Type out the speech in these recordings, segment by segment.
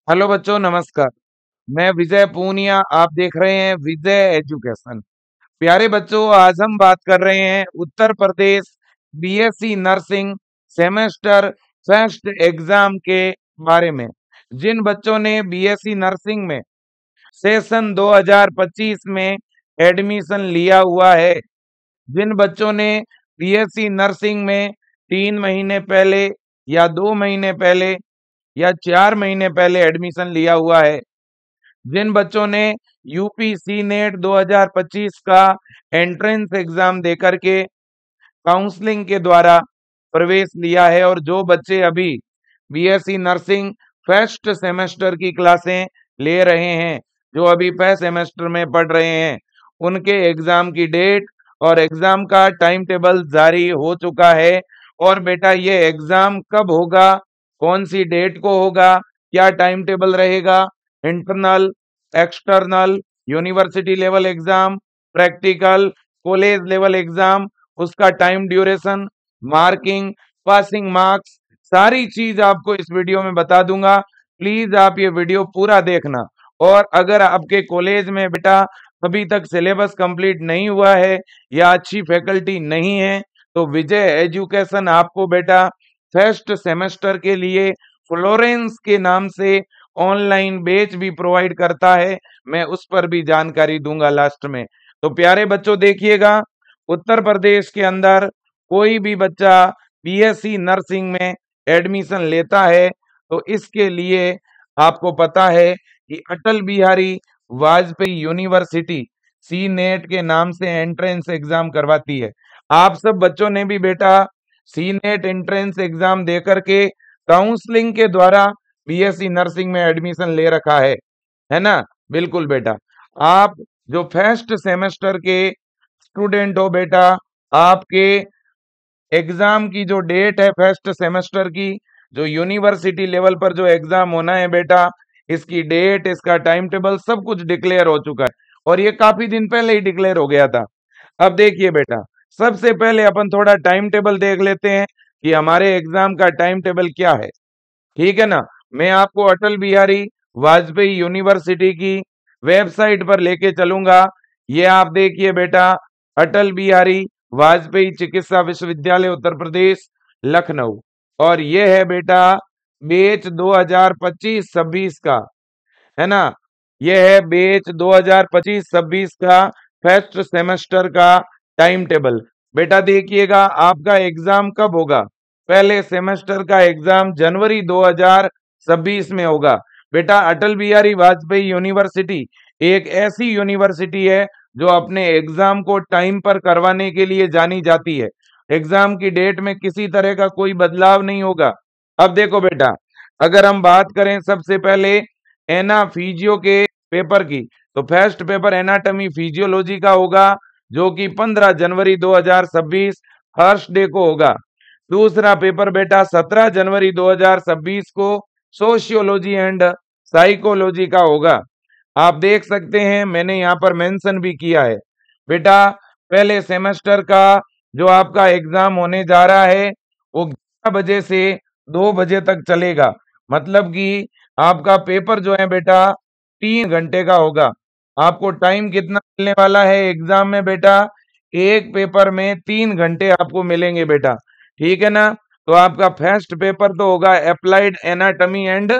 Hello बच्चों, नमस्कार। मैं विजय पूनिया, आप देख रहे हैं विजय एजुकेशन। प्यारे बच्चों, आज हम बात कर रहे हैं Uttar Pradesh BSc nursing semester first exam के बारे में। जिन बच्चों ने बीएससी नर्सिंग में सेशन 2025 में एडमिशन लिया हुआ है, जिन बच्चों ने बीएससी नर्सिंग में 3 महीने पहले या 2 महीने पहले या 4 महीने पहले एडमिशन लिया हुआ है, जिन बच्चों ने यूपी नेट 2025 का एंट्रेंस एग्जाम देकर के काउंसलिंग के द्वारा प्रवेश लिया है, और जो बच्चे अभी बीएससी नर्सिंग फर्स्ट सेमेस्टर की क्लासें ले रहे हैं, जो अभी फर्स्ट सेमेस्टर में पढ़ रहे हैं, उनके एग्जाम की डेट और एग्जाम का टाइम टेबल जारी हो चुका है। और बेटा, ये एग्जाम कब होगा, कौन सी डेट को होगा, क्या टाइम टेबल रहेगा, internal, external, university level exam, practical, college level exam, उसका time duration, marking, passing marks, सारी चीज आपको इस वीडियो में बता दूंगा। प्लीज आप ये वीडियो पूरा देखना। और अगर आपके कॉलेज में बेटा अभी तक सिलेबस कंप्लीट नहीं हुआ है या अच्छी फैकल्टी नहीं है, तो विजय एजुकेशन आपको बेटा फर्स्ट सेमेस्टर के लिए फ्लोरेंस के नाम से ऑनलाइन बैच भी प्रोवाइड करता है। मैं उस पर भी जानकारी दूंगा लास्ट में। तो प्यारे बच्चों, देखिएगा, उत्तर प्रदेश के अंदर कोई भी बच्चा बीएससी नर्सिंग में एडमिशन लेता है, तो इसके लिए आपको पता है कि अटल बिहारी वाजपेयी यूनिवर्सिटी सी नेट के नाम से एंट्रेंस एग्जाम करवाती है। आप सब बच्चों ने भी बेटा सी नेट एंट्रेंस एग्जाम देकर के काउंसलिंग के द्वारा बीएससी नर्सिंग में एडमिशन ले रखा है ना? बिल्कुल बेटा। आप जो फर्स्ट सेमेस्टर के स्टूडेंट हो बेटा, आपके एग्जाम की जो डेट है फर्स्ट सेमेस्टर की, जो यूनिवर्सिटी लेवल पर जो एग्जाम होना है बेटा, इसकी डेट, इसका टाइम टेबल सब कुछ डिक्लेयर हो चुका है, और ये काफी दिन पहले ही डिक्लेयर हो गया था। अब देखिए बेटा, सबसे पहले अपन थोड़ा टाइम टेबल देख लेते हैं कि हमारे एग्जाम का टाइम टेबल क्या है। ठीक है ना? मैं आपको अटल बिहारी वाजपेयी यूनिवर्सिटी की वेबसाइट पर लेके चलूंगा। ये आप देखिए बेटा, अटल बिहारी वाजपेयी चिकित्सा विश्वविद्यालय उत्तर प्रदेश लखनऊ, और ये है बेटा बैच 2025-26 का, है ना? ये है बैच 2025-26 का फर्स्ट सेमेस्टर का टाइम टेबल। बेटा देखिएगा, आपका एग्जाम कब होगा? पहले सेमेस्टर का एग्जाम जनवरी 2026 में होगा। बेटा, अटल बिहारी वाजपेयी यूनिवर्सिटी एक ऐसी यूनिवर्सिटी है जो अपने एग्जाम को टाइम पर करवाने के लिए जानी जाती है। एग्जाम की डेट में किसी तरह का कोई बदलाव नहीं होगा। अब देखो बेटा, अगर हम बात करें सबसे पहले एना फिजियो के पेपर की, तो फर्स्ट पेपर एनाटॉमी फिजियोलॉजी का होगा, जो कि 15 जनवरी 2026 फर्स्ट डे को होगा। दूसरा पेपर बेटा 17 जनवरी 2026 को सोशियोलॉजी एंड साइकोलॉजी का होगा। आप देख सकते हैं, मैंने यहाँ पर मेंशन भी किया है बेटा। पहले सेमेस्टर का जो आपका एग्जाम होने जा रहा है, वो 11 बजे से 2 बजे तक चलेगा। मतलब कि आपका पेपर जो है बेटा 3 घंटे का होगा। आपको टाइम कितना मिलने वाला है एग्जाम में बेटा? एक पेपर में 3 घंटे आपको मिलेंगे बेटा। ठीक है ना? तो आपका फर्स्ट पेपर तो होगा अप्लाइड एनाटॉमी एंड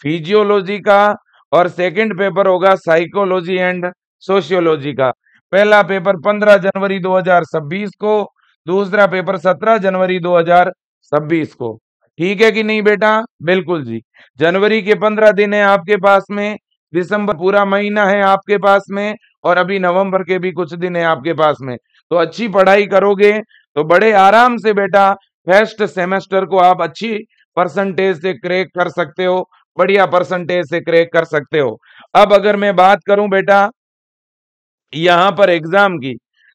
फिजियोलॉजी का, और सेकंड पेपर होगा साइकोलॉजी एंड सोशियोलॉजी का। पहला पेपर 15 जनवरी 2026 को, दूसरा पेपर 17 जनवरी 2026 को। ठीक है कि नहीं बेटा? बिल्कुल जी। जनवरी के 15 दिन है आपके पास में, दिसंबर पूरा महीना है आपके पास में, और अभी नवंबर के भी कुछ दिन है आपके पास में। तो अच्छी पढ़ाई करोगे तो बड़े आराम से बेटा फर्स्ट सेमेस्टर को आप अच्छी परसेंटेज से क्रैक कर सकते हो, बढ़िया परसेंटेज से क्रैक कर सकते हो। अब अगर मैं बात करूं बेटा यहाँ पर एग्जाम की,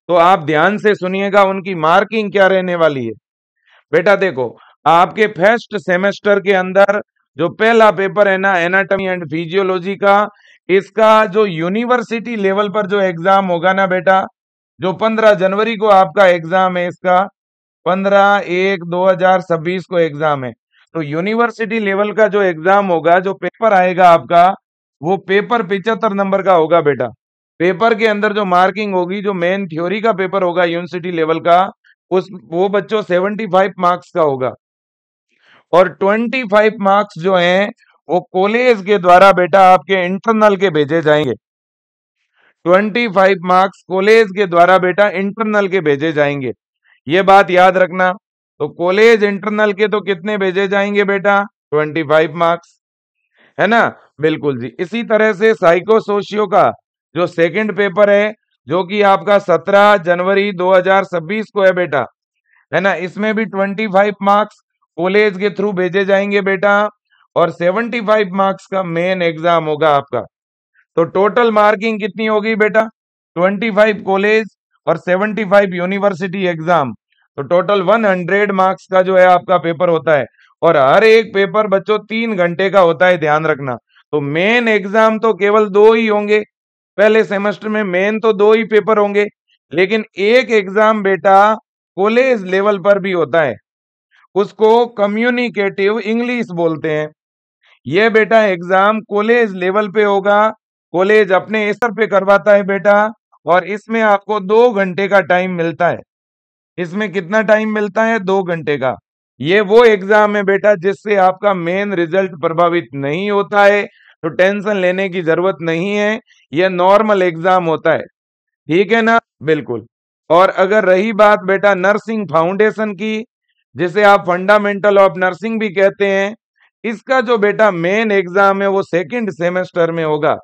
तो आप ध्यान से सुनिएगा, उनकी मार्किंग क्या रहने वाली है। बेटा देखो, आपके फर्स्ट सेमेस्टर के अंदर जो पहला पेपर है ना एनाटॉमी एंड फिजियोलॉजी का, इसका जो यूनिवर्सिटी लेवल पर जो एग्जाम होगा ना बेटा, जो 15 जनवरी को आपका एग्जाम है, इसका 15/1/2026 को एग्जाम है, तो यूनिवर्सिटी लेवल का जो एग्जाम होगा, जो पेपर आएगा आपका, वो पेपर 75 नंबर का होगा बेटा। पेपर के अंदर जो मार्किंग होगी, जो मेन थ्योरी का पेपर होगा यूनिवर्सिटी लेवल का, उस वो बच्चों 75 मार्क्स का होगा। और 25 मार्क्स जो हैं वो कॉलेज के द्वारा बेटा आपके इंटरनल के भेजे जाएंगे। 25 मार्क्स कॉलेज के द्वारा बेटा इंटरनल के भेजे जाएंगे, ये बात याद रखना। तो कॉलेज इंटरनल के तो कितने भेजे जाएंगे बेटा? 25 मार्क्स, है ना? बिल्कुल जी। इसी तरह से साइको सोशियो का जो सेकंड पेपर है, जो कि आपका 17 जनवरी 2026 को है बेटा, है ना, इसमें भी 25 मार्क्स कॉलेज के थ्रू भेजे जाएंगे बेटा, और 75 मार्क्स का मेन एग्जाम होगा आपका। तो टोटल मार्किंग कितनी होगी बेटा? 25 कॉलेज और 75 यूनिवर्सिटी एग्जाम, तो टोटल 100 मार्क्स का जो है आपका पेपर होता है। और हर एक पेपर बच्चों 3 घंटे का होता है, ध्यान रखना। तो मेन एग्जाम तो केवल 2 ही होंगे, पहले सेमेस्टर में मेन तो 2 ही पेपर होंगे, लेकिन एक एग्जाम बेटा कॉलेज लेवल पर भी होता है, उसको कम्युनिकेटिव इंग्लिश बोलते हैं। ये बेटा एग्जाम कॉलेज लेवल पे होगा, कॉलेज अपने स्तर पे करवाता है बेटा, और इसमें आपको 2 घंटे का टाइम मिलता है। इसमें कितना टाइम मिलता है? 2 घंटे का। ये वो एग्जाम है बेटा जिससे आपका मेन रिजल्ट प्रभावित नहीं होता है, तो टेंशन लेने की जरूरत नहीं है, ये नॉर्मल एग्जाम होता है, ठीक है ना? बिल्कुल। और अगर रही बात बेटा नर्सिंग फाउंडेशन की, जिसे आप फंडामेंटल ऑफ नर्सिंग भी कहते हैं, इसका जो बेटा मेन एग्जाम है वो सेकंड सेमेस्टर में होगा।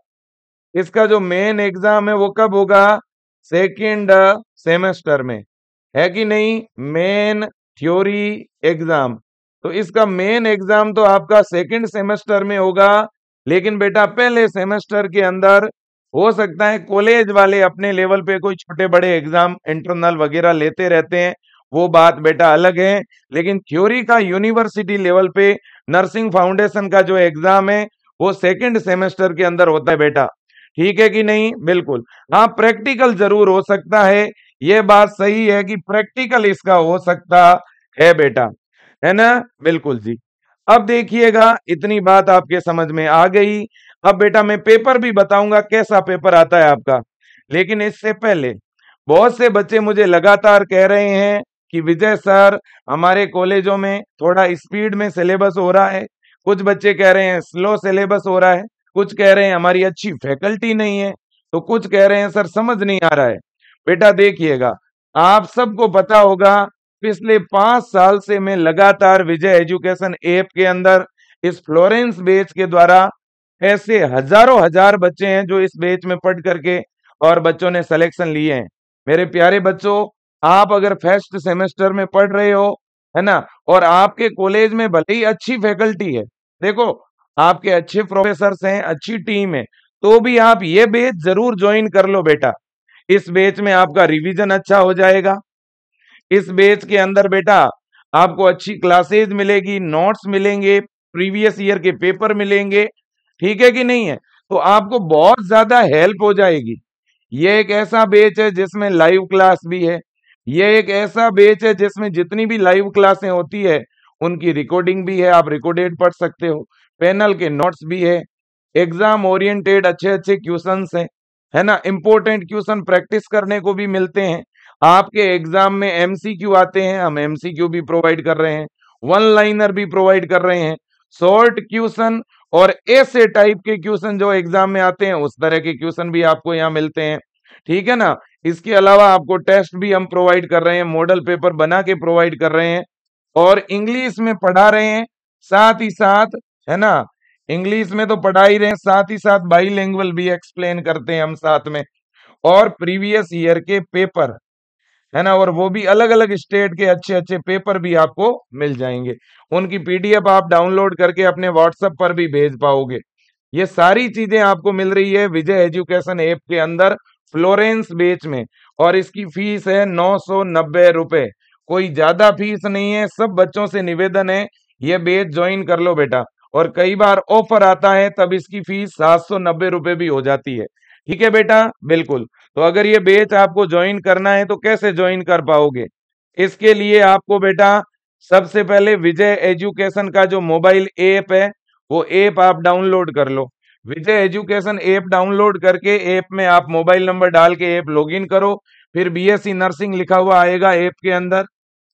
इसका जो मेन एग्जाम है वो कब होगा? सेकंड सेमेस्टर में, है कि नहीं? मेन थ्योरी एग्जाम, तो इसका मेन एग्जाम तो आपका सेकंड सेमेस्टर में होगा। लेकिन बेटा पहले सेमेस्टर के अंदर हो सकता है कॉलेज वाले अपने लेवल पे कोई छोटे बड़े एग्जाम इंटरनल वगैरह लेते रहते हैं, वो बात बेटा अलग है। लेकिन थ्योरी का यूनिवर्सिटी लेवल पे नर्सिंग फाउंडेशन का जो एग्जाम है वो सेकंड सेमेस्टर के अंदर होता है बेटा, ठीक है कि नहीं? बिल्कुल। हाँ, प्रैक्टिकल जरूर हो सकता है, ये बात सही है कि प्रैक्टिकल इसका हो सकता है बेटा, है ना? बिल्कुल जी। अब देखिएगा, इतनी बात आपके समझ में आ गई। अब बेटा मैं पेपर भी बताऊंगा कैसा पेपर आता है आपका, लेकिन इससे पहले बहुत से बच्चे मुझे लगातार कह रहे हैं कि विजय सर, हमारे कॉलेजों में थोड़ा स्पीड में सिलेबस हो रहा है, कुछ बच्चे कह रहे हैं स्लो सिलेबस हो रहा है, कुछ कह रहे हैं हमारी अच्छी फैकल्टी नहीं है, तो कुछ कह रहे हैं सर समझ नहीं आ रहा है। बेटा देखिएगा, आप सबको पता होगा, पिछले 5 साल से मैं लगातार विजय एजुकेशन ऐप के अंदर इस फ्लोरेंस बैच के द्वारा ऐसे हजारों हजार बच्चे हैं जो इस बैच में पढ़ करके और बच्चों ने सिलेक्शन लिए हैं। मेरे प्यारे बच्चों, आप अगर फर्स्ट सेमेस्टर में पढ़ रहे हो, है ना, और आपके कॉलेज में भले ही अच्छी फैकल्टी है, देखो आपके अच्छे प्रोफेसर्स हैं, अच्छी टीम है, तो भी आप ये बैच जरूर ज्वाइन कर लो बेटा। इस बैच में आपका रिवीजन अच्छा हो जाएगा। इस बैच के अंदर बेटा आपको अच्छी क्लासेज मिलेगी, नोट्स मिलेंगे, प्रीवियस ईयर के पेपर मिलेंगे, ठीक है कि नहीं है? तो आपको बहुत ज्यादा हेल्प हो जाएगी। ये एक ऐसा बैच है जिसमें लाइव क्लास भी है, ये एक ऐसा बैच है जिसमें जितनी भी लाइव क्लासें होती है उनकी रिकॉर्डिंग भी है, आप रिकॉर्डेड पढ़ सकते हो, पैनल के नोट्स भी है, एग्जाम ओरिएंटेड अच्छे अच्छे क्वेश्चंस हैं, है ना, इंपॉर्टेंट क्वेश्चन प्रैक्टिस करने को भी मिलते हैं। आपके एग्जाम में एमसीक्यू आते हैं, हम एमसीक्यू भी प्रोवाइड कर रहे हैं, वन लाइनर भी प्रोवाइड कर रहे हैं, शॉर्ट क्वेश्चन और ऐसे टाइप के क्वेश्चन जो एग्जाम में आते हैं उस तरह के क्वेश्चन भी आपको यहाँ मिलते हैं, ठीक है ना? इसके अलावा आपको टेस्ट भी हम प्रोवाइड कर रहे हैं, मॉडल पेपर बना के प्रोवाइड कर रहे हैं, और इंग्लिश में पढ़ा रहे हैं, साथ ही साथ, है ना, इंग्लिश में तो पढ़ा ही रहे हैं, साथ ही साथ बाईलिंगुअल भी एक्सप्लेन करते हैं हम साथ में, और प्रीवियस ईयर के पेपर, है ना, और वो भी अलग अलग स्टेट के अच्छे अच्छे पेपर भी आपको मिल जाएंगे, उनकी पीडीएफ आप डाउनलोड करके अपने व्हाट्सएप पर भी भेज पाओगे। ये सारी चीजें आपको मिल रही है विजय एजुकेशन ऐप के अंदर फ्लोरेंस बैच में, और इसकी फीस है 990 रुपए, कोई ज्यादा फीस नहीं है। सब बच्चों से निवेदन है ये बैच ज्वाइन कर लो बेटा, और कई बार ऑफर आता है तब इसकी फीस 790 रुपए भी हो जाती है, ठीक है बेटा? बिल्कुल। तो अगर ये बैच आपको ज्वाइन करना है तो कैसे ज्वाइन कर पाओगे? इसके लिए आपको बेटा सबसे पहले विजय एजुकेशन का जो मोबाइल ऐप है वो ऐप आप डाउनलोड कर लो। विजय एजुकेशन ऐप डाउनलोड करके ऐप में आप मोबाइल नंबर डाल के ऐप लॉगिन करो। फिर बीएससी नर्सिंग लिखा हुआ आएगा ऐप के अंदर।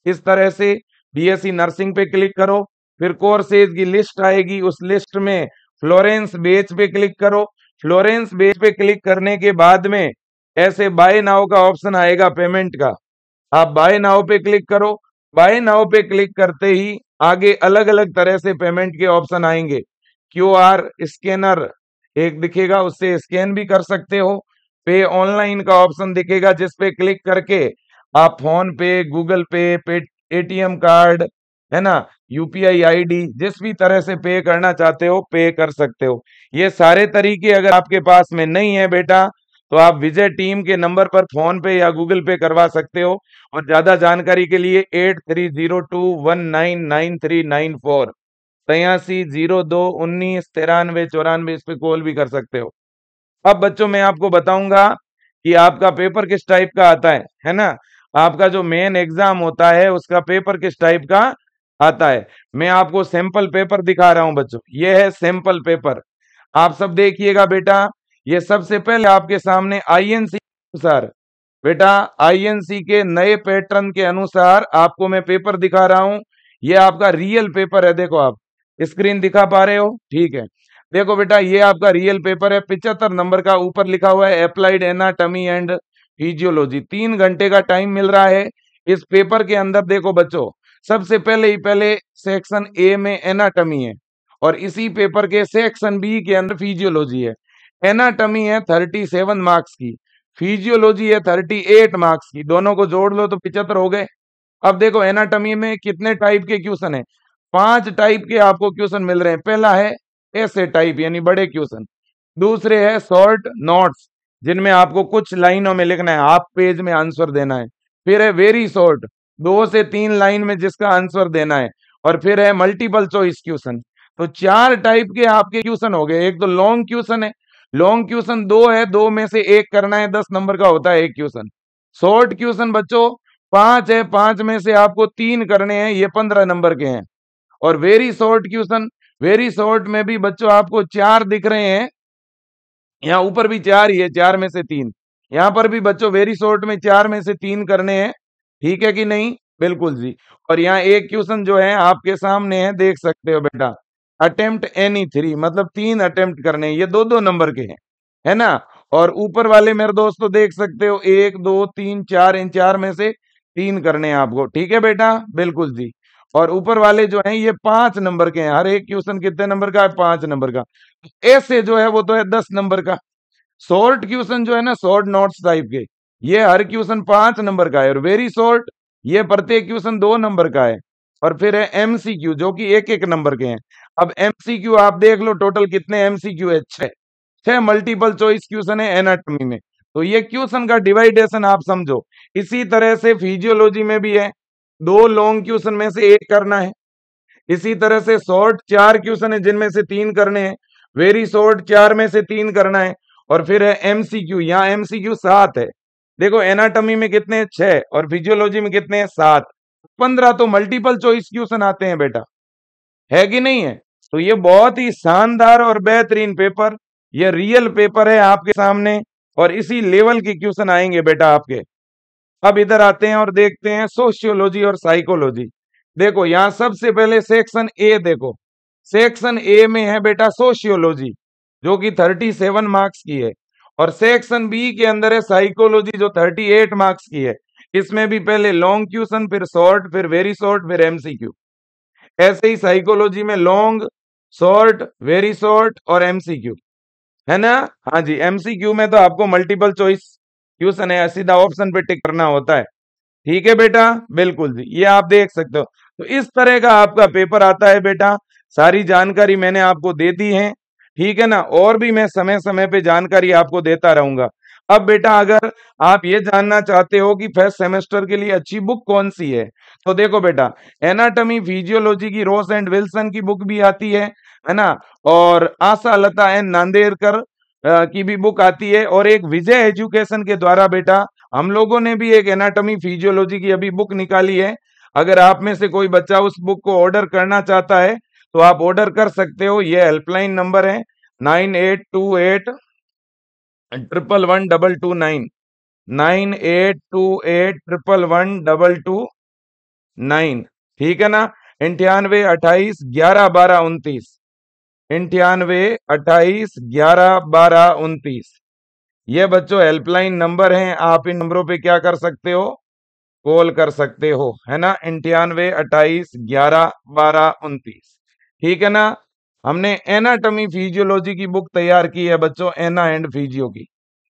इस तरह से बीएससी नर्सिंग पे क्लिक करो। फिर कोर्सेज की लिस्ट आएगी, उस लिस्ट में फ्लोरेंस बेच पे क्लिक करो। फ्लोरेंस बेच पे क्लिक करने के बाद में ऐसे बाय नाउ का ऑप्शन आएगा पेमेंट का। आप बाय नाउ पे क्लिक करो। बाय नाउ पे क्लिक करते ही आगे अलग अलग तरह से पेमेंट के ऑप्शन आएंगे। क्यूआर स्कैनर एक दिखेगा, उससे स्कैन भी कर सकते हो। पे ऑनलाइन का ऑप्शन दिखेगा जिस पे क्लिक करके आप फोन पे, गूगल पे, एटीएम कार्ड, है ना, यूपीआई आईडी, जिस भी तरह से पे करना चाहते हो पे कर सकते हो। ये सारे तरीके अगर आपके पास में नहीं है बेटा तो आप विजय टीम के नंबर पर फोन पे या गूगल पे करवा सकते हो। और ज्यादा जानकारी के लिए 8302199394 8302199394 इस पे कॉल भी कर सकते हो। अब बच्चों मैं आपको बताऊंगा कि आपका पेपर किस टाइप का आता है ना। आपका जो मेन एग्जाम होता है उसका पेपर किस टाइप का आता है। मैं आपको सैंपल पेपर दिखा रहा हूं बच्चों, ये है सैंपल पेपर। आप सब देखिएगा बेटा, ये सबसे पहले आपके सामने आईएनसी अनुसार, बेटा आईएनसी के नए पैटर्न के अनुसार आपको मैं पेपर दिखा रहा हूं। ये आपका रियल पेपर है, देखो आप स्क्रीन दिखा पा रहे हो, ठीक है। देखो बेटा ये आपका रियल पेपर है, 75 नंबर का, ऊपर लिखा हुआ है अप्लाइड एनाटॉमी एंड फिजियोलॉजी। 3 घंटे का टाइम मिल रहा है इस पेपर के अंदर। देखो बच्चों, सबसे पहले सेक्शन ए में एनाटॉमी है और इसी पेपर के सेक्शन बी के अंदर फिजियोलॉजी है। एनाटॉमी है 37 मार्क्स की, फिजियोलॉजी है 38 मार्क्स की, दोनों को जोड़ लो तो 75 हो गए। अब देखो एनाटॉमी में कितने टाइप के क्वेश्चन है, 5 टाइप के आपको क्वेश्चन मिल रहे हैं। पहला है ऐसे टाइप यानी बड़े क्वेश्चन, दूसरे है शॉर्ट नोट्स जिनमें आपको कुछ लाइनों में लिखना है, हाफ पेज में आंसर देना है। फिर है वेरी शॉर्ट, 2 से 3 लाइन में जिसका आंसर देना है। और फिर है मल्टीपल चॉइस क्वेश्चन। तो 4 टाइप के आपके क्वेश्चन हो गए। एक तो लॉन्ग क्वेश्चन है, लॉन्ग क्वेश्चन 2 है, 2 में से 1 करना है, 10 नंबर का होता है एक क्वेश्चन। शॉर्ट क्वेश्चन बच्चों 5 है, 5 में से आपको 3 करने हैं, ये 15 नंबर के हैं। और very short question, very short में भी बच्चों आपको 4 दिख रहे हैं, यहाँ ऊपर भी 4 ही है, 4 में से 3। यहाँ पर भी बच्चों वेरी शॉर्ट में 4 में से 3 करने हैं, ठीक है कि नहीं, बिल्कुल जी। और यहाँ एक क्वेश्चन जो है आपके सामने है, देख सकते हो बेटा, अटेम्प्ट एनी 3, मतलब 3 अटेम्प्ट करने हैं, ये 2-2 नंबर के हैं, है ना। और ऊपर वाले मेरे दोस्तों देख सकते हो 1 2 3 4, इन 4 में से 3 करने हैं आपको, ठीक है बेटा, बिल्कुल जी। और ऊपर वाले जो हैं ये 5 नंबर के हैं, हर एक क्वेश्चन कितने नंबर का है, 5 नंबर का। ऐसे जो है वो तो है 10 नंबर का। शॉर्ट क्वेश्चन जो है ना, शॉर्ट नोट्स टाइप के, ये हर क्वेश्चन 5 नंबर का है। और वेरी शॉर्ट, ये प्रत्येक क्वेश्चन 2 नंबर का है। और फिर है एमसीक्यू जो कि 1-1 नंबर के हैं। अब एमसीक्यू आप देख लो टोटल कितने एमसीक्यू है, 6 मल्टीपल चॉइस क्वेश्चन है एनाटॉमी में। तो ये क्वेश्चन का डिवाइडेशन आप समझो। इसी तरह से फिजियोलॉजी में भी है, 2 लॉन्ग क्वेश्चन में से 1 करना है। इसी तरह से शॉर्ट 4 क्वेश्चन है जिनमें से 3 करने हैं, वेरी शॉर्ट 4 में से 3 करना है। और फिर है एमसीक्यू, यहाँ एमसीक्यू 7 है। देखो एनाटॉमी में कितने हैं, 6, और फिजियोलॉजी में कितने हैं, 7। 15 तो मल्टीपल चॉइस क्वेश्चन आते हैं बेटा, है कि नहीं है। तो ये बहुत ही शानदार और बेहतरीन पेपर, ये रियल पेपर है आपके सामने, और इसी लेवल के क्वेश्चन आएंगे बेटा आपके। अब इधर आते हैं और देखते हैं सोशियोलॉजी और साइकोलॉजी। देखो यहाँ सबसे पहले सेक्शन ए, देखो सेक्शन ए में है बेटा सोशियोलॉजी जो कि 37 मार्क्स की है। और सेक्शन बी के अंदर है साइकोलॉजी जो 38 मार्क्स की है। इसमें भी पहले लॉन्ग क्वेश्चन, फिर शॉर्ट, फिर वेरी शॉर्ट, फिर एमसीक्यू। ऐसे ही साइकोलॉजी में लॉन्ग, शॉर्ट, वेरी शॉर्ट और एमसीक्यू, है ना। हाँ जी, एमसीक्यू में तो आपको मल्टीपल चॉइस क्वेश्चन है, सीधा ऑप्शन पे टिक करना होता है, ठीक है बेटा, बिल्कुल जी। ये आप देख सकते हो। तो इस तरह का आपका पेपर आता है बेटा। सारी जानकारी मैंने आपको दे दी है, ठीक है ना। और भी मैं समय समय पे जानकारी आपको देता रहूंगा। अब बेटा अगर आप ये जानना चाहते हो कि फर्स्ट सेमेस्टर के लिए अच्छी बुक कौन सी है, तो देखो बेटा एनाटॉमी फिजियोलॉजी की रोस एंड विल्सन की बुक भी आती है ना। और आशा लता एन नांदेड़कर की भी बुक आती है। और एक विजय एजुकेशन के द्वारा बेटा हम लोगों ने भी एक एनाटॉमी फिजियोलॉजी की अभी बुक निकाली है, अगर आप में से कोई बच्चा उस बुक को ऑर्डर करना चाहता है तो आप ऑर्डर कर सकते हो। ये हेल्पलाइन नंबर है 9828 111 229, 9828 111 229। ठीक है ना? 98 28 11 12 29, 98 28 11 12 29। ये बच्चों हेल्पलाइन नंबर हैं, आप इन नंबरों पे क्या कर सकते हो, कॉल कर सकते हो, है ना? 98 28 11 12 29। ठीक है ना? हमने एनाटॉमी फिजियोलॉजी की बुक तैयार की है बच्चों, एना एंड फिजियो की।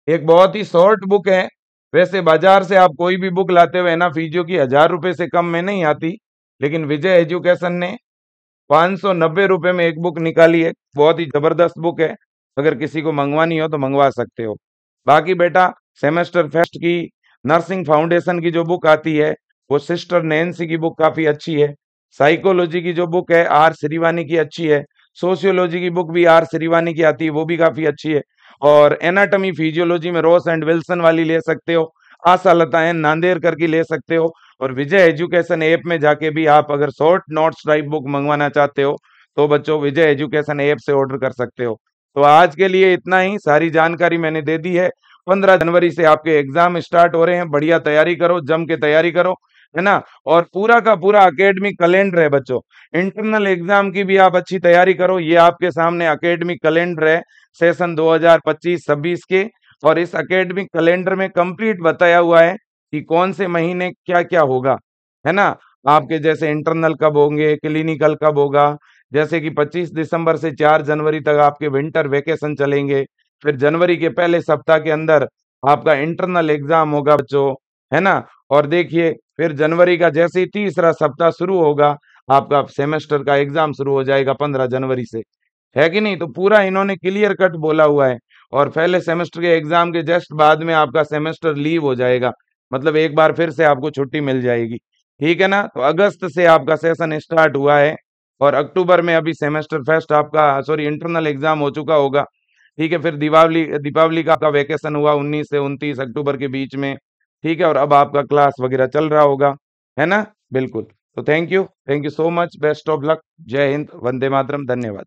एक बहुत ही शॉर्ट बुक है। वैसे बाजार से आप कोई भी बुक लाते हो एना फिजियो की 1000 रुपए से कम में नहीं आती, लेकिन विजय एजुकेशन ने 590 रुपए में एक बुक निकाली है। बहुत ही जबरदस्त बुक है, अगर किसी को मंगवानी हो तो मंगवा सकते हो। बाकी बेटा सेमेस्टर फर्स्ट की नर्सिंग फाउंडेशन की जो बुक आती है वो सिस्टर नैन्सी की बुक काफी अच्छी है। साइकोलॉजी की जो बुक है आर श्रीवानी की अच्छी है। सोशियोलॉजी की बुक भी आर श्रीवानी की आती है, वो भी काफी अच्छी है। और एनाटॉमी फिजियोलॉजी में रॉस एंड विल्सन वाली ले सकते हो, आशा लता एन नांदेड़कर की ले सकते हो। और विजय एजुकेशन ऐप में जाके भी आप अगर शॉर्ट नोट्स टाइप बुक मंगवाना चाहते हो तो बच्चों विजय एजुकेशन ऐप से ऑर्डर कर सकते हो। तो आज के लिए इतना ही, सारी जानकारी मैंने दे दी है। 15 जनवरी से आपके एग्जाम स्टार्ट हो रहे हैं, बढ़िया तैयारी करो, जम के तैयारी करो, है ना? और पूरा का पूरा एकेडमिक कैलेंडर है बच्चों, इंटरनल एग्जाम की भी आप अच्छी तैयारी करो। ये आपके सामने एकेडमिक कैलेंडर है सेशन 2025-26 के, और इस एकेडमिक कैलेंडर में कंप्लीट बताया हुआ है कि कौन से महीने क्या क्या होगा, है ना? आपके जैसे इंटरनल कब होंगे, क्लिनिकल कब होगा, जैसे कि 25 दिसंबर से 4 जनवरी तक आपके विंटर वेकेशन चलेंगे। फिर जनवरी के पहले सप्ताह के अंदर आपका इंटरनल एग्जाम होगा बच्चों, है ना? और देखिए फिर जनवरी का जैसे ही तीसरा सप्ताह शुरू होगा आपका सेमेस्टर का एग्जाम शुरू हो जाएगा 15 जनवरी से, है कि नहीं? तो पूरा इन्होंने क्लियर कट बोला हुआ है। और पहले सेमेस्टर के एग्जाम के जस्ट बाद में आपका सेमेस्टर लीव हो जाएगा, मतलब एक बार फिर से आपको छुट्टी मिल जाएगी। ठीक है ना? तो अगस्त से आपका सेशन स्टार्ट हुआ है और अक्टूबर में अभी सेमेस्टर फर्स्ट आपका सॉरी इंटरनल एग्जाम हो चुका होगा। ठीक है, फिर दीपावली दीपावली का आपका वेकेशन हुआ 19 से 29 अक्टूबर के बीच में। ठीक है, और अब आपका क्लास वगैरह चल रहा होगा, है ना? बिल्कुल। तो thank you so much, best of luck, जय हिंद, वंदे मातरम, धन्यवाद।